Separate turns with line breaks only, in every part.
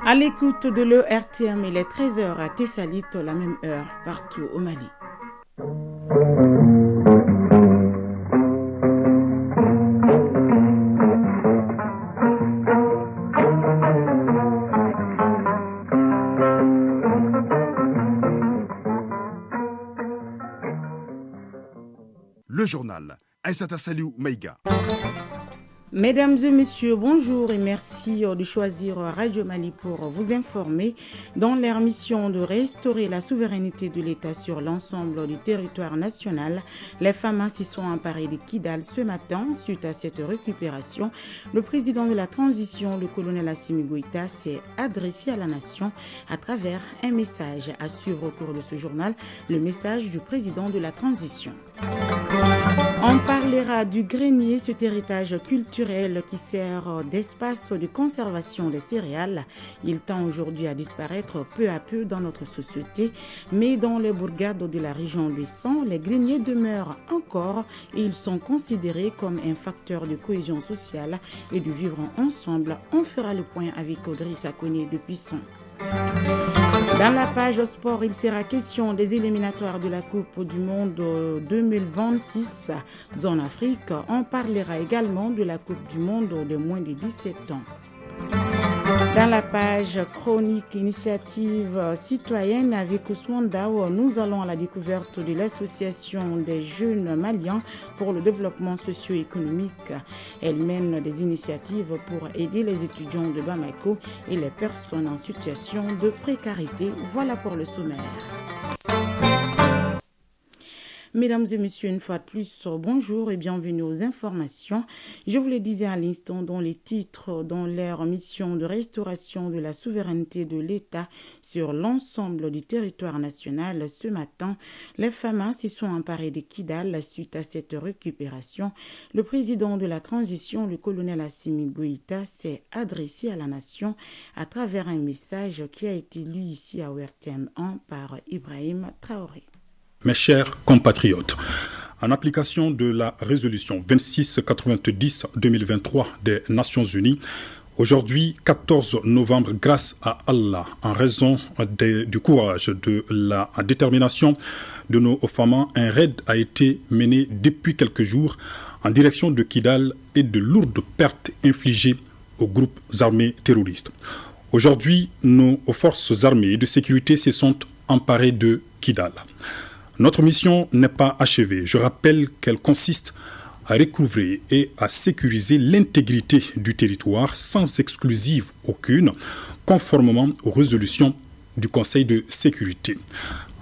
À l'écoute de l'ERTM, il est 13h à Tessalit, la même heure partout au Mali.
Le journal Aïssata Saliou Maïga.
Mesdames et messieurs, bonjour et merci de choisir Radio Mali pour vous informer. Dans leur mission de restaurer la souveraineté de l'État sur l'ensemble du territoire national, les FAMA s'y sont emparés de Kidal ce matin. Suite à cette récupération, le président de la transition, le colonel Assimi Goïta, s'est adressé à la nation à travers un message. À suivre au cours de ce journal, le message du président de la transition. On parlera du grenier, cet héritage culturel qui sert d'espace de conservation des céréales. Il tend aujourd'hui à disparaître peu à peu dans notre société, mais dans les bourgades de la région du Sang, les greniers demeurent encore et ils sont considérés comme un facteur de cohésion sociale et de vivre ensemble. On fera le point avec Audrey Sakoné de Puisson. Dans la page sport, il sera question des éliminatoires de la Coupe du Monde 2026 zone Afrique. On parlera également de la Coupe du Monde des moins de 17 ans. Dans la page chronique initiative citoyenne avec Ousmane Dao, nous allons à la découverte de l'association des jeunes maliens pour le développement socio-économique. Elle mène des initiatives pour aider les étudiants de Bamako et les personnes en situation de précarité. Voilà pour le sommaire. Mesdames et messieurs, une fois de plus, bonjour et bienvenue aux informations. Je vous le disais à l'instant dans les titres, dans leur mission de restauration de la souveraineté de l'État sur l'ensemble du territoire national. Ce matin, les FAMA s'y sont emparés de Kidal suite à cette récupération. Le président de la transition, le colonel Assimi Goïta, s'est adressé à la nation à travers un message qui a été lu ici à ORTM 1 par Ibrahim Traoré.
Mes chers compatriotes, en application de la résolution 2690-2023 des Nations Unies, aujourd'hui 14 novembre, grâce à Allah, en raison du courage, de la détermination de nos femmes, un raid a été mené depuis quelques jours en direction de Kidal et de lourdes pertes infligées aux groupes armés terroristes. Aujourd'hui, nos forces armées de sécurité se sont emparées de Kidal. Notre mission n'est pas achevée. Je rappelle qu'elle consiste à recouvrer et à sécuriser l'intégrité du territoire sans exclusive aucune, conformément aux résolutions du Conseil de sécurité.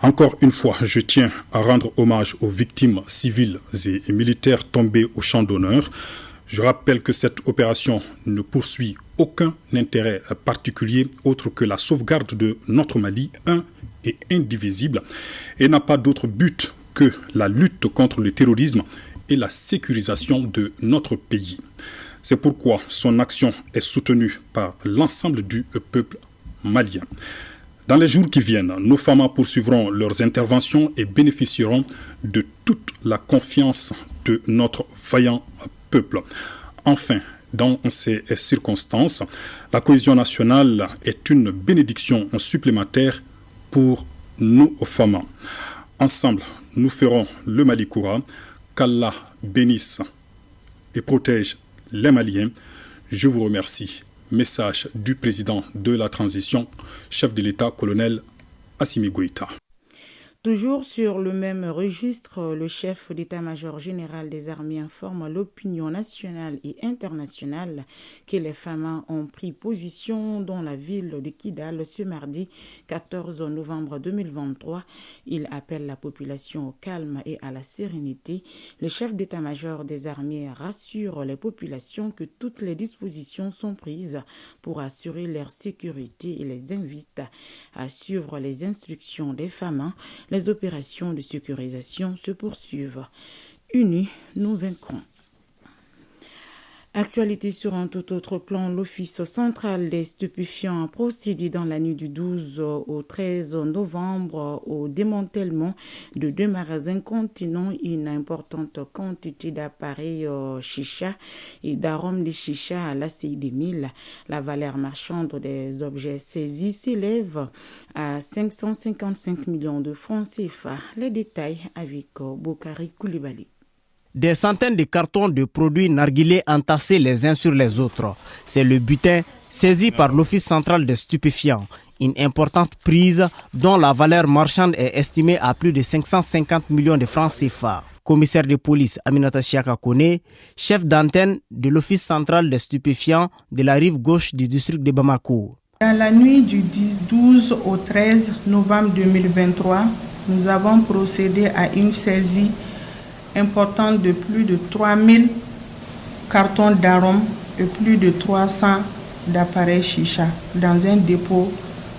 Encore une fois, je tiens à rendre hommage aux victimes civiles et militaires tombées au champ d'honneur. Je rappelle que cette opération ne poursuit aucun intérêt particulier autre que la sauvegarde de notre Mali, un et indivisible, et n'a pas d'autre but que la lutte contre le terrorisme et la sécurisation de notre pays. C'est pourquoi son action est soutenue par l'ensemble du peuple malien. Dans les jours qui viennent, nos FAMA poursuivront leurs interventions et bénéficieront de toute la confiance de notre vaillant peuple. Enfin, dans ces circonstances, la cohésion nationale est une bénédiction supplémentaire pour nous FAMA. Ensemble, nous ferons le Mali courant. Qu'Allah bénisse et protège les Maliens. Je vous remercie. Message du président de la transition, chef de l'État, colonel Assimi Goïta.
Toujours sur le même registre, le chef d'état-major général des armées informe l'opinion nationale et internationale que les FAMA ont pris position dans la ville de Kidal ce mardi 14 novembre 2023. Il appelle la population au calme et à la sérénité. Le chef d'état-major des armées rassure les populations que toutes les dispositions sont prises pour assurer leur sécurité et les invite à suivre les instructions des FAMA. Les opérations de sécurisation se poursuivent. Unis, nous vaincrons. Actualité sur un tout autre plan, l'Office central des stupéfiants a procédé dans la nuit du 12 au 13 novembre au démantèlement de 2 magasins contenant une importante quantité d'appareils chicha et d'arômes de chicha à l'ACI 2000. La valeur marchande des objets saisis s'élève à 555 millions de francs CFA. Les détails avec Bokari Koulibaly.
Des centaines de cartons de produits narguilés entassés les uns sur les autres. C'est le butin saisi par l'Office central des stupéfiants. Une importante prise dont la valeur marchande est estimée à plus de 550 millions de francs CFA. Commissaire de police Aminata Chiaka Kone, chef d'antenne de l'Office central des stupéfiants de la rive gauche du district de Bamako.
Dans la nuit du 12 au 13 novembre 2023, nous avons procédé à une saisie importante de plus de 3000 cartons d'arômes et plus de 300 d'appareils chicha dans un dépôt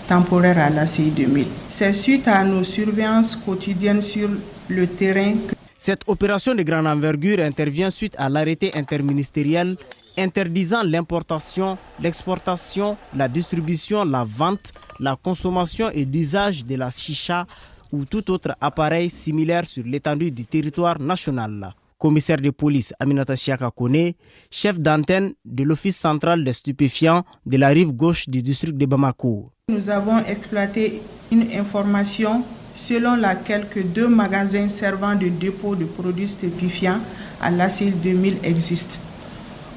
temporaire à l'ACI 2000. C'est suite à nos surveillances quotidiennes sur le terrain.
Cette opération de grande envergure intervient suite à l'arrêté interministériel interdisant l'importation, l'exportation, la distribution, la vente, la consommation et l'usage de la chicha ou tout autre appareil similaire sur l'étendue du territoire national. Commissaire de police Aminata Chiaka Kone, chef d'antenne de l'Office central des stupéfiants de la rive gauche du district de Bamako.
Nous avons exploité une information selon laquelle 2 magasins servant de dépôt de produits stupéfiants à l'ACI 2000 existent.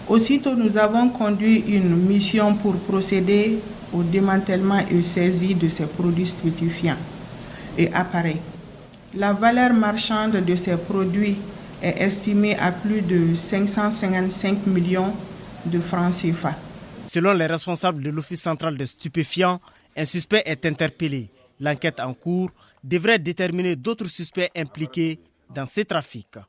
Aussitôt, nous avons conduit une mission pour procéder au démantèlement et saisie de ces produits stupéfiants et appareils. La valeur marchande de ces produits est estimée à plus de 555 millions de francs CFA.
Selon les responsables de l'Office central des stupéfiants, un suspect est interpellé. L'enquête en cours devrait déterminer d'autres suspects impliqués dans ces trafics.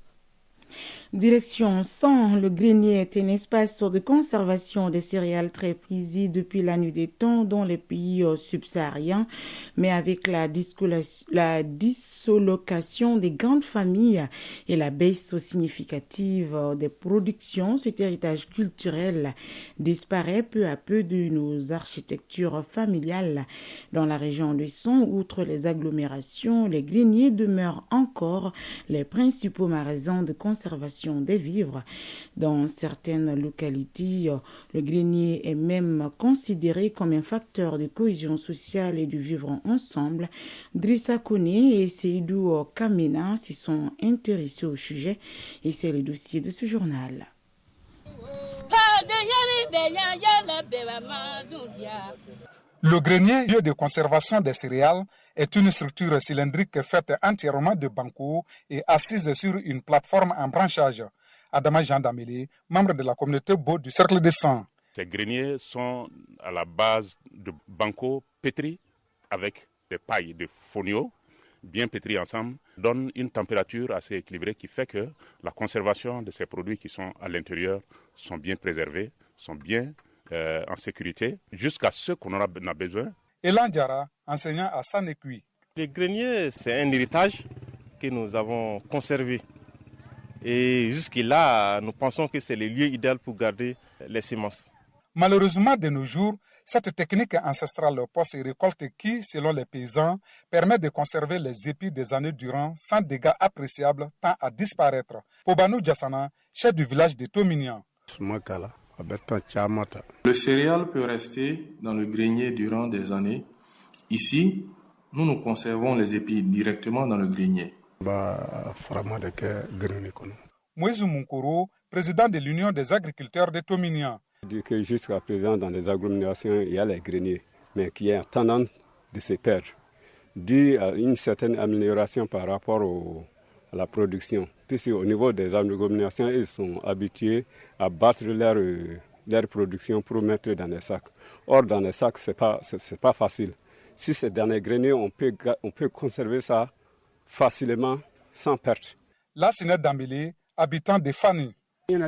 Direction 100, le grenier est un espace de conservation des céréales très prisé depuis la nuit des temps dans les pays subsahariens, mais avec la dislocation des grandes familles et la baisse significative des productions, cet héritage culturel disparaît peu à peu de nos architectures familiales. Dans la région de 100, outre les agglomérations, les greniers demeurent encore les principaux magasins de conservation des vivres. Dans certaines localités, le grenier est même considéré comme un facteur de cohésion sociale et de vivre ensemble. Drissa Kone et Seydou Kamena se sont intéressés au sujet et c'est le dossier de ce journal.
Le grenier, lieu de conservation des céréales, est une structure cylindrique faite entièrement de banco et assise sur une plateforme en branchage. Adama Jean Damélé, membre de la communauté Beau du Cercle des 100.
Ces greniers sont à la base de banco pétris avec des pailles de fonio bien pétris ensemble, donnent une température assez équilibrée qui fait que la conservation de ces produits qui sont à l'intérieur sont bien préservés, sont bien en sécurité, jusqu'à ce qu'on en a besoin.
Elan Diara, enseignant à Sanekui.
Les greniers, c'est un héritage que nous avons conservé. Et jusque-là, nous pensons que c'est le lieu idéal pour garder les semences.
Malheureusement, de nos jours, cette technique ancestrale post-récolte qui, selon les paysans, permet de conserver les épis des années durant sans dégâts appréciables tend à disparaître. Pobanou Djassana, chef du village de Tominian.
Le céréal peut rester dans le grenier durant des années. Ici, nous conservons les épis directement dans le grenier.
Moïse Munkoro, président de l'Union des agriculteurs de Tominian.
Jusqu'à présent, dans les agglomérations, il y a les greniers, mais qui est en tendance de se perdre, dû à une certaine amélioration par rapport à la production. Puisque au niveau des agglomérations, ils sont habitués à battre leur production pour mettre dans les sacs. Or, dans les sacs, c'est pas facile. Si c'est dans les greniers, on peut conserver ça facilement, sans perte.
La Sinet Dambélé, habitant de Fani.
Il y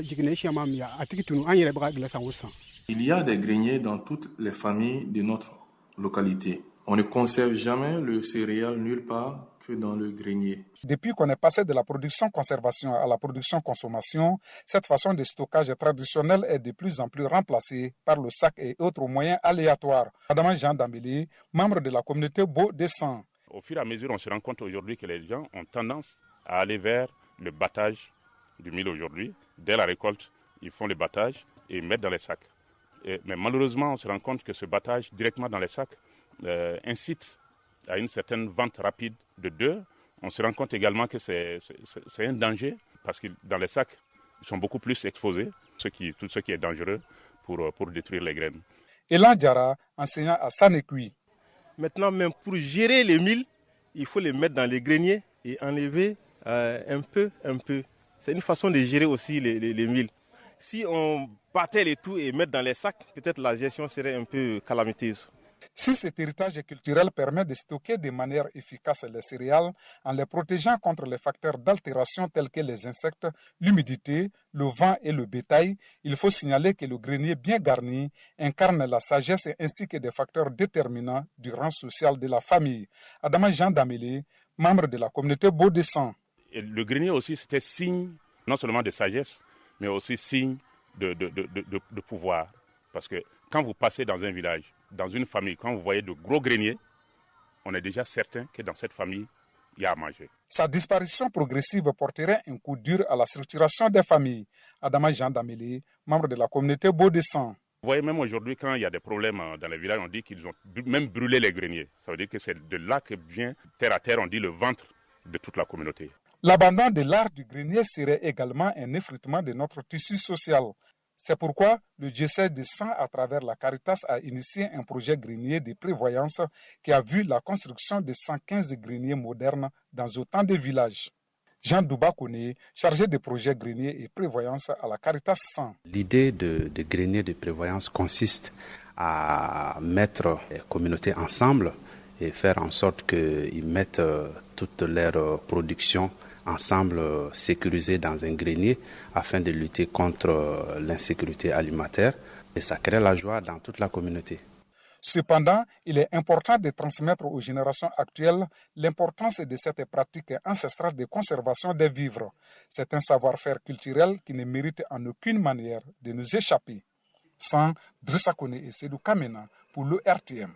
a des greniers dans toutes les familles de notre localité. On ne conserve jamais le céréal nulle part que dans le grenier.
Depuis qu'on est passé de la production-conservation à la production-consommation, cette façon de stockage traditionnelle est de plus en plus remplacée par le sac et autres moyens aléatoires. Adama Jean Dambélé, membre de la communauté Beau Descend.
Au fur et à mesure, on se rend compte aujourd'hui que les gens ont tendance à aller vers le battage du mil aujourd'hui. Dès la récolte, ils font le battage et ils mettent dans les sacs. Mais malheureusement, on se rend compte que ce battage directement dans les sacs incite à une certaine vente rapide de d'œufs. On se rend compte également que c'est un danger parce que dans les sacs, ils sont beaucoup plus exposés, tout ce qui est dangereux pour détruire les graines.
Elan Diara, enseignant à Sanekui.
Maintenant, même pour gérer les milles, il faut les mettre dans les greniers et enlever un peu. C'est une façon de gérer aussi les milles. Si on battait les tout et mettre dans les sacs, peut-être la gestion serait un peu calamiteuse.
Si cet héritage culturel permet de stocker de manière efficace les céréales en les protégeant contre les facteurs d'altération tels que les insectes, l'humidité, le vent et le bétail, il faut signaler que le grenier bien garni incarne la sagesse ainsi que des facteurs déterminants du rang social de la famille. Adama Jean Dambélé, membre de la communauté Beau Descend.
Et le grenier aussi, c'était signe non seulement de sagesse, mais aussi signe de pouvoir. Parce que quand vous passez dans un village, dans une famille, quand vous voyez de gros greniers, on est déjà certain que dans cette famille, il y a à manger.
Sa disparition progressive porterait un coup dur à la structuration des familles. Adama Jean Dambélé, membre de la communauté Beau Descend.
Vous voyez, même aujourd'hui, quand il y a des problèmes dans les villages, on dit qu'ils ont même brûlé les greniers. Ça veut dire que c'est de là que vient, terre à terre, on dit le ventre de toute la communauté.
L'abandon de l'art du grenier serait également un effritement de notre tissu social. C'est pourquoi le diocèse de Sens, à travers la Caritas, a initié un projet grenier de prévoyance qui a vu la construction de 115 greniers modernes dans autant de villages. Jean Douba Kone, chargé de projets grenier et prévoyance à la Caritas Sens.
L'idée de grenier de prévoyance consiste à mettre les communautés ensemble et faire en sorte qu'ils mettent toute leur production ensemble sécurisés dans un grenier afin de lutter contre l'insécurité alimentaire et ça crée la joie dans toute la communauté.
Cependant, il est important de transmettre aux générations actuelles l'importance de cette pratique ancestrale de conservation des vivres. C'est un savoir-faire culturel qui ne mérite en aucune manière de nous échapper. Sans Drissa Kone et Sedou Kamena pour le RTM.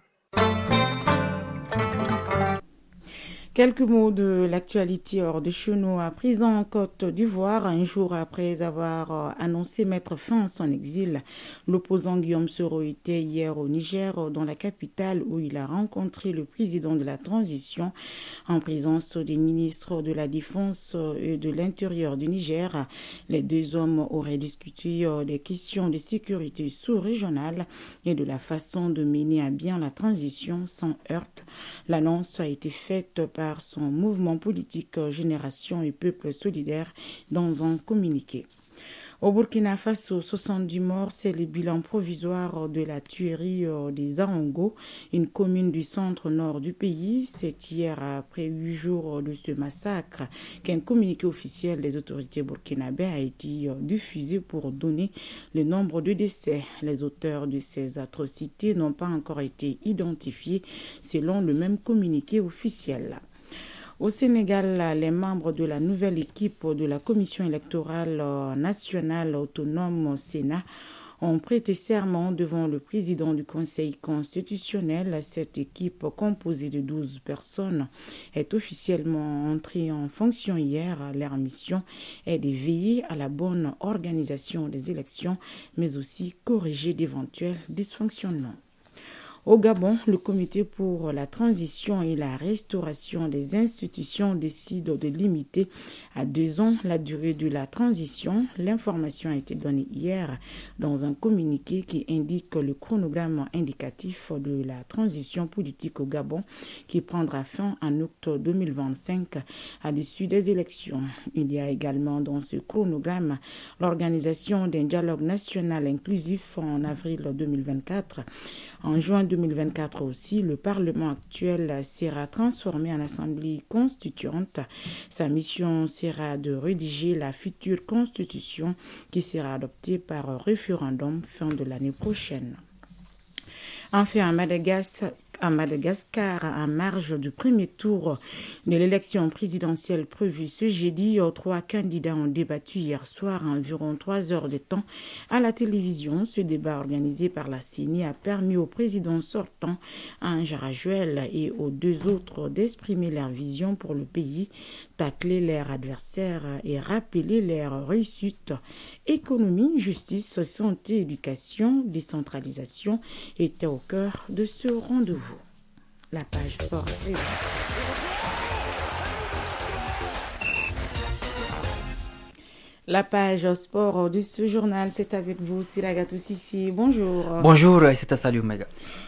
Quelques mots de l'actualité hors de chez nous. À prison en Côte d'Ivoire, un jour après avoir annoncé mettre fin à son exil, l'opposant Guillaume Soro était hier au Niger, dans la capitale, où il a rencontré le président de la transition en présence des ministres de la Défense et de l'Intérieur du Niger. Les deux hommes auraient discuté des questions de sécurité sous-régionale et de la façon de mener à bien la transition sans heurts. L'annonce a été faite par son mouvement politique Génération et Peuple Solidaire dans un communiqué. Au Burkina Faso, 70 morts, c'est le bilan provisoire de la tuerie des Arongo, une commune du centre-nord du pays. C'est hier, après 8 jours de ce massacre, qu'un communiqué officiel des autorités burkinabées a été diffusé pour donner le nombre de décès. Les auteurs de ces atrocités n'ont pas encore été identifiés selon le même communiqué officiel. Au Sénégal, les membres de la nouvelle équipe de la Commission électorale nationale autonome Sénat ont prêté serment devant le président du Conseil constitutionnel. Cette équipe, composée de 12 personnes, est officiellement entrée en fonction hier. Leur mission est de veiller à la bonne organisation des élections, mais aussi corriger d'éventuels dysfonctionnements. Au Gabon, le comité pour la transition et la restauration des institutions décide de limiter à 2 ans la durée de la transition. L'information a été donnée hier dans un communiqué qui indique le chronogramme indicatif de la transition politique au Gabon qui prendra fin en août 2025 à l'issue des élections. Il y a également dans ce chronogramme l'organisation d'un dialogue national inclusif en avril 2024. En juin 2024 aussi, le Parlement actuel sera transformé en Assemblée constituante. Sa mission sera de rédiger la future constitution qui sera adoptée par référendum fin de l'année prochaine. Enfin, à Madagascar en marge du premier tour de l'élection présidentielle prévue ce jeudi. 3 candidats ont débattu hier soir environ 3 heures de temps à la télévision. Ce débat organisé par la CENI a permis au président sortant, Ange Rajuel, et aux 2 autres d'exprimer leur vision pour le pays, tacler leurs adversaires et rappeler leurs réussites. Économie, justice, santé, éducation, décentralisation étaient au cœur de ce rendez-vous. La page sport. La page sport de ce journal, c'est avec vous, Siragatou Sissi. Bonjour.
Bonjour, c'est Salut Mega.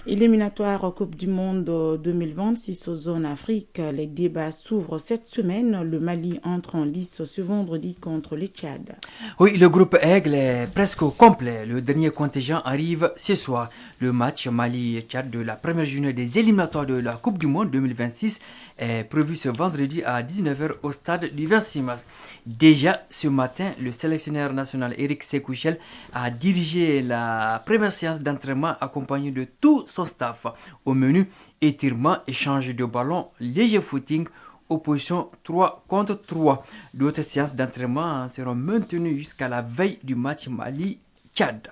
Éliminatoire Coupe du Monde 2026 aux zones Afrique. Les débats s'ouvrent cette semaine. Le Mali entre en lice ce vendredi contre le Tchad.
Oui, le groupe Aigle est presque au complet. Le dernier contingent arrive ce soir. Le match Mali-Tchad de la première journée des éliminatoires de la Coupe du Monde 2026 est prévu ce vendredi à 19h au stade du 26 mars. Déjà ce matin, le sélectionneur national Eric Sekouchel a dirigé la première séance d'entraînement accompagné de tout son staff. Au menu, étirement, échange de ballons, léger footing, opposition 3 contre 3. D'autres séances d'entraînement seront maintenues jusqu'à la veille du match Mali-Tchad.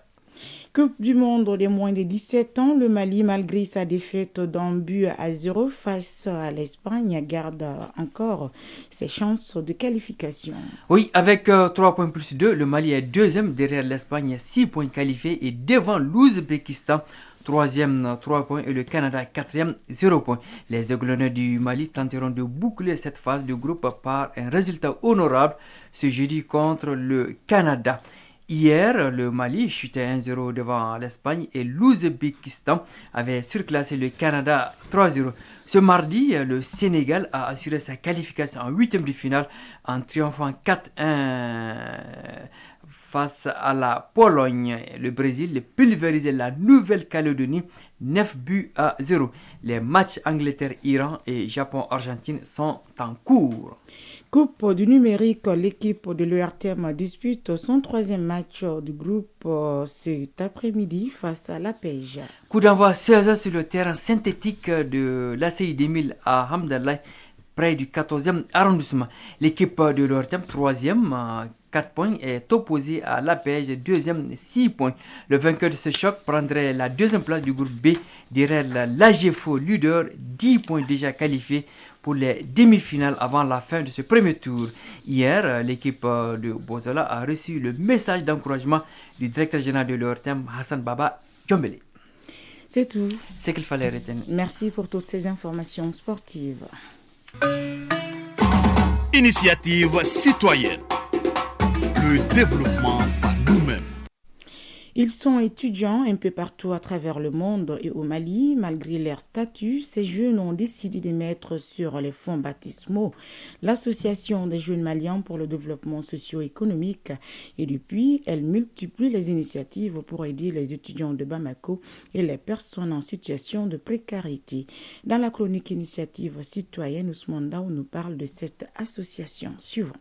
Coupe du monde des moins de 17 ans, le Mali, malgré sa défaite d'1-0 face à l'Espagne, garde encore ses chances de qualification.
Oui, avec 3 points plus 2, le Mali est deuxième derrière l'Espagne, 6 points qualifiés et devant l'Ouzbékistan, troisième 3 points et le Canada quatrième 0 points. Les Aiglonnets du Mali tenteront de boucler cette phase de groupe par un résultat honorable ce jeudi contre le Canada. Hier, le Mali chutait 1-0 devant l'Espagne et l'Ouzbékistan avait surclassé le Canada 3-0. Ce mardi, le Sénégal a assuré sa qualification en 8e de finale en triomphant 4-1 face à la Pologne. Le Brésil pulvérisait la Nouvelle-Calédonie 9-0. Les matchs Angleterre-Iran et Japon-Argentine sont en cours.
Coupe du numérique, l'équipe de l'ERTM dispute son 3e match du groupe cet après-midi face à la PEJ.
Coup d'envoi 16h sur le terrain synthétique de l'ACI 2000 à Hamdallah, près du 14e arrondissement. L'équipe de l'ERTM 3e, 4 points, est opposée à la PEJ 2e, 6 points. Le vainqueur de ce choc prendrait la 2e place du groupe B derrière l'AGFO leader, 10 points déjà qualifiés pour les demi-finales avant la fin de ce premier tour. Hier, l'équipe de Bozola a reçu le message d'encouragement du directeur général de l'ORTM, Hassan Baba Djombele.
C'est tout.
C'est qu'il fallait retenir.
Merci pour toutes ces informations sportives.
Initiative citoyenne. Le développement par nous-mêmes.
Ils sont étudiants un peu partout à travers le monde et au Mali. Malgré leur statut, ces jeunes ont décidé de mettre sur les fonds baptismaux l'Association des jeunes maliens pour le développement socio-économique. Et depuis, elle multiplie les initiatives pour aider les étudiants de Bamako et les personnes en situation de précarité. Dans la chronique Initiative citoyenne, Ousmane Daou nous parle de cette association. Suivant.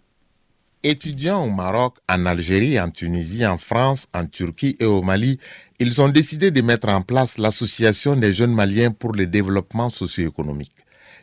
Étudiants au Maroc, en Algérie, en Tunisie, en France, en Turquie et au Mali, ils ont décidé de mettre en place l'Association des jeunes maliens pour le développement socio-économique.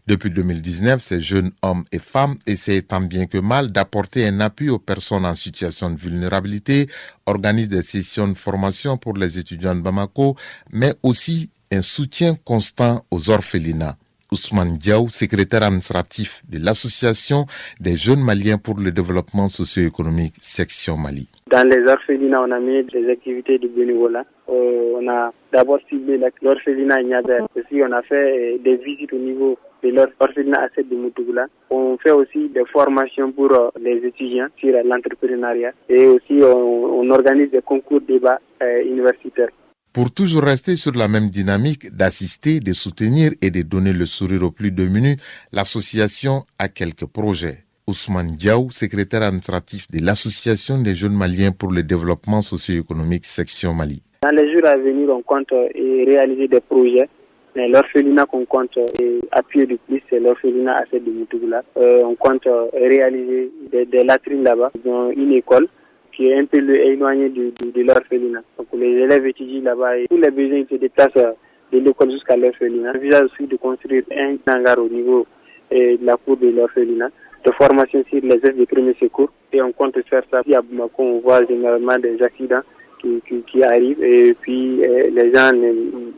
Depuis 2019, ces jeunes hommes et femmes essaient tant bien que mal d'apporter un appui aux personnes en situation de vulnérabilité, organisent des sessions de formation pour les étudiants de Bamako, mais aussi un soutien constant aux orphelinats. Ousmane Diaw, secrétaire administratif de l'Association des jeunes maliens pour le développement socio-économique, section Mali.
Dans les orphelinats, on a mis des activités de bénévolat. On a d'abord ciblé l'orphelinat Niader. Aussi, on a fait des visites au niveau de l'orphelinat Asset de Moutougla. On fait aussi des formations pour les étudiants sur l'entrepreneuriat. Et aussi, on organise des concours débats universitaires.
Pour toujours rester sur la même dynamique d'assister, de soutenir et de donner le sourire aux plus démunis, l'association a quelques projets. Ousmane Diaw, secrétaire administratif de l'Association des jeunes maliens pour le développement socio-économique, section Mali.
Dans les jours à venir, on compte réaliser des projets. Mais l'orphelinat qu'on compte appuyer de plus, c'est l'orphelinat Asset de Moutougla. On compte réaliser des latrines là-bas, dans une école qui est un peu éloigné de l'orphelinat. Donc les élèves étudient là-bas et tous les besoins se déplacent de l'école jusqu'à l'orphelinat. Il envisage aussi de construire un hangar au niveau de la cour de l'orphelinat, de formation sur les gestes de premier secours. Et on compte faire ça. Puis à Bamako, on voit généralement des accidents qui arrivent et puis les gens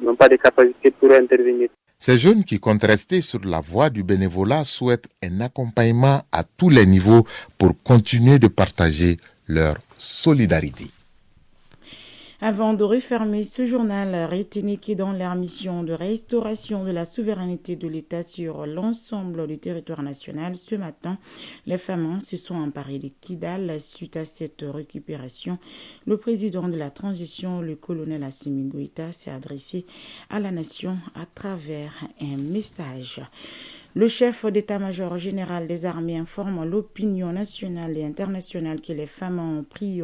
n'ont pas de capacité pour intervenir.
Ces jeunes qui comptent rester sur la voie du bénévolat souhaitent un accompagnement à tous les niveaux pour continuer de partager leur solidarité.
Avant de refermer ce journal, retenez que dans leur mission de restauration de la souveraineté de l'État sur l'ensemble du territoire national, ce matin, les femmes se sont emparées de Kidal. Suite à cette récupération, le président de la transition, le colonel Assimi Goïta, s'est adressé à la nation à travers un message. Le chef d'état-major général des armées informe l'opinion nationale et internationale que les femmes ont pris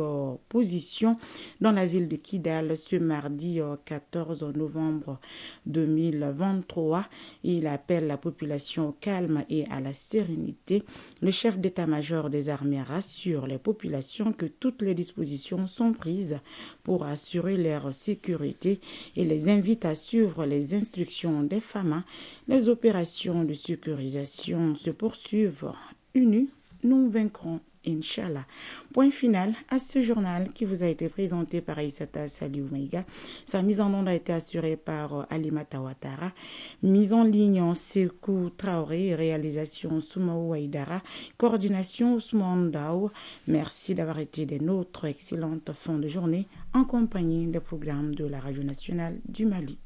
position dans la ville de Kidal ce mardi 14 novembre 2023. Il appelle la population au calme et à la sérénité. Le chef d'état-major des armées rassure les populations que toutes les dispositions sont prises pour assurer leur sécurité et les invite à suivre les instructions des femmes. Les opérations de sécurisation se poursuivent. Unis, nous vaincrons, Inch'Allah. Point final à ce journal qui vous a été présenté par Aïssata Saliou Maïga. Sa mise en onde a été assurée par Alimata Ouattara. Mise en ligne en Sekou Traoré. Réalisation Soumaou Aïdara. Coordination Ousmane Daou. Merci d'avoir été des nôtres. Excellente fin de journée en compagnie des programmes de la Radio Nationale du Mali.